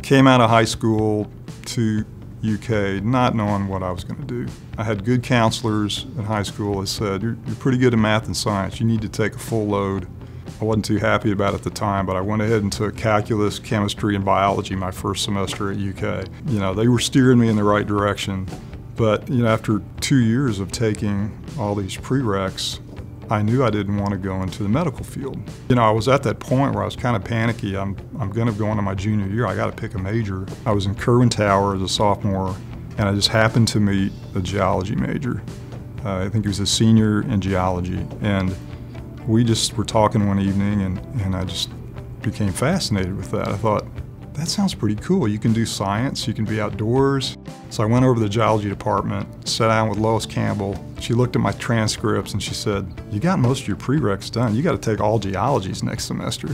Came out of high school to UK not knowing what I was going to do. I had good counselors in high school that said, you're pretty good at math and science, you need to take a full load. I wasn't too happy about it at the time, but I went ahead and took calculus, chemistry, and biology my first semester at UK. You know, they were steering me in the right direction, but you know, after 2 years of taking all these prereqs, I knew I didn't want to go into the medical field. You know, I was at that point where I was kind of panicky. I'm going to go into my junior year. I got to pick a major. I was in Kerwin Tower as a sophomore, and I just happened to meet a geology major. I think he was a senior in geology, and we just were talking one evening, and I just became fascinated with that. I thought, that sounds pretty cool. You can do science, you can be outdoors. So I went over to the geology department, sat down with Lois Campbell. She looked at my transcripts and she said, you got most of your prereqs done. You got to take all geologies next semester.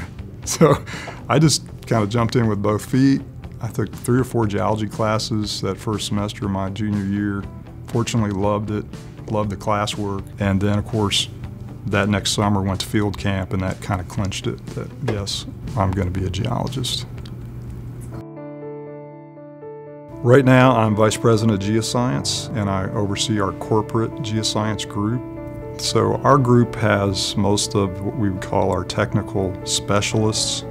So I just kind of jumped in with both feet. I took 3 or 4 geology classes that first semester of my junior year. Fortunately, loved it, loved the classwork. And then, of course, that next summer went to field camp, and that kind of clinched it that, yes, I'm going to be a geologist. Right now, I'm Vice President of Geoscience, and I oversee our corporate geoscience group. So our group has most of what we would call our technical specialists.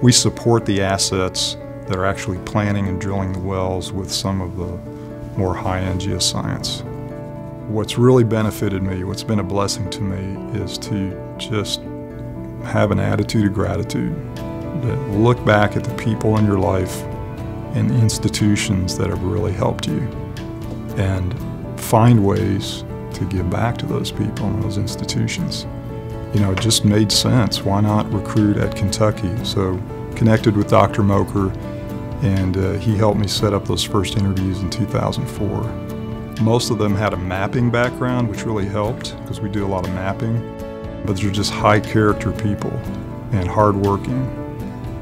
We support the assets that are actually planning and drilling the wells with some of the more high-end geoscience. What's really benefited me, what's been a blessing to me, is to just have an attitude of gratitude. To look back at the people in your life and institutions that have really helped you, and find ways to give back to those people and those institutions. You know, it just made sense. Why not recruit at Kentucky? So connected with Dr. Mocher, and he helped me set up those first interviews in 2004. Most of them had a mapping background, which really helped because we do a lot of mapping, but they're just high character people and hardworking,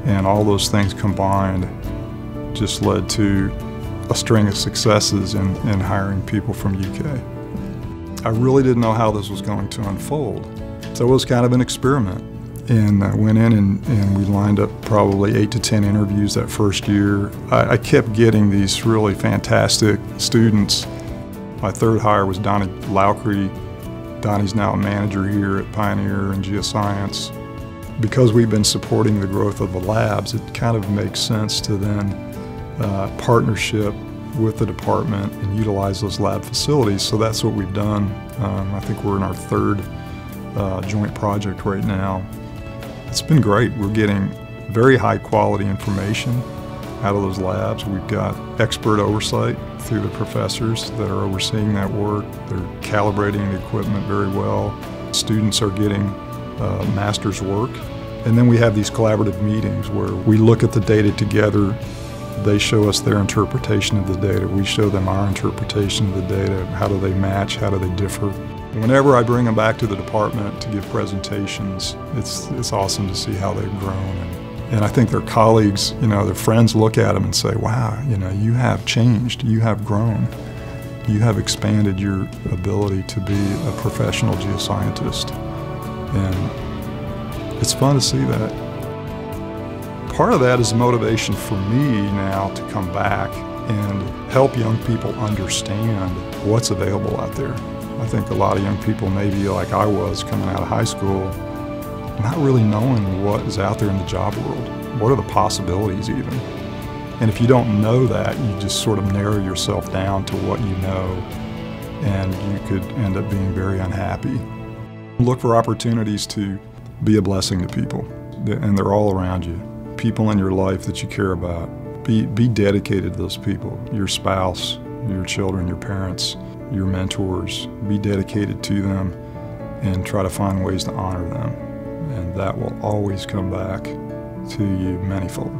and all those things combined just led to a string of successes in hiring people from UK. I really didn't know how this was going to unfold, so it was kind of an experiment. And I went in and we lined up probably 8 to 10 interviews that first year. I kept getting these really fantastic students. My third hire was Donnie Lowcree. Donnie's now a manager here at Pioneer in geoscience. Because we've been supporting the growth of the labs, it kind of makes sense to then partnership with the department and utilize those lab facilities. So that's what we've done. I think we're in our 3rd joint project right now. It's been great. We're getting very high quality information out of those labs. We've got expert oversight through the professors that are overseeing that work. They're calibrating the equipment very well. Students are getting master's work. And then we have these collaborative meetings where we look at the data together. They show us their interpretation of the data. We show them our interpretation of the data. How do they match? How do they differ? Whenever I bring them back to the department to give presentations, it's awesome to see how they've grown. And I think their colleagues, you know, their friends look at them and say, wow, you know, you have changed, you have grown. You have expanded your ability to be a professional geoscientist. And it's fun to see that. Part of that is motivation for me now to come back and help young people understand what's available out there. I think a lot of young people may be like I was coming out of high school, not really knowing what is out there in the job world. What are the possibilities even? And if you don't know that, you just sort of narrow yourself down to what you know, and you could end up being very unhappy. Look for opportunities to be a blessing to people, and they're all around you. People in your life that you care about. Be dedicated to those people, your spouse, your children, your parents, your mentors. Be dedicated to them and try to find ways to honor them. And that will always come back to you manifold.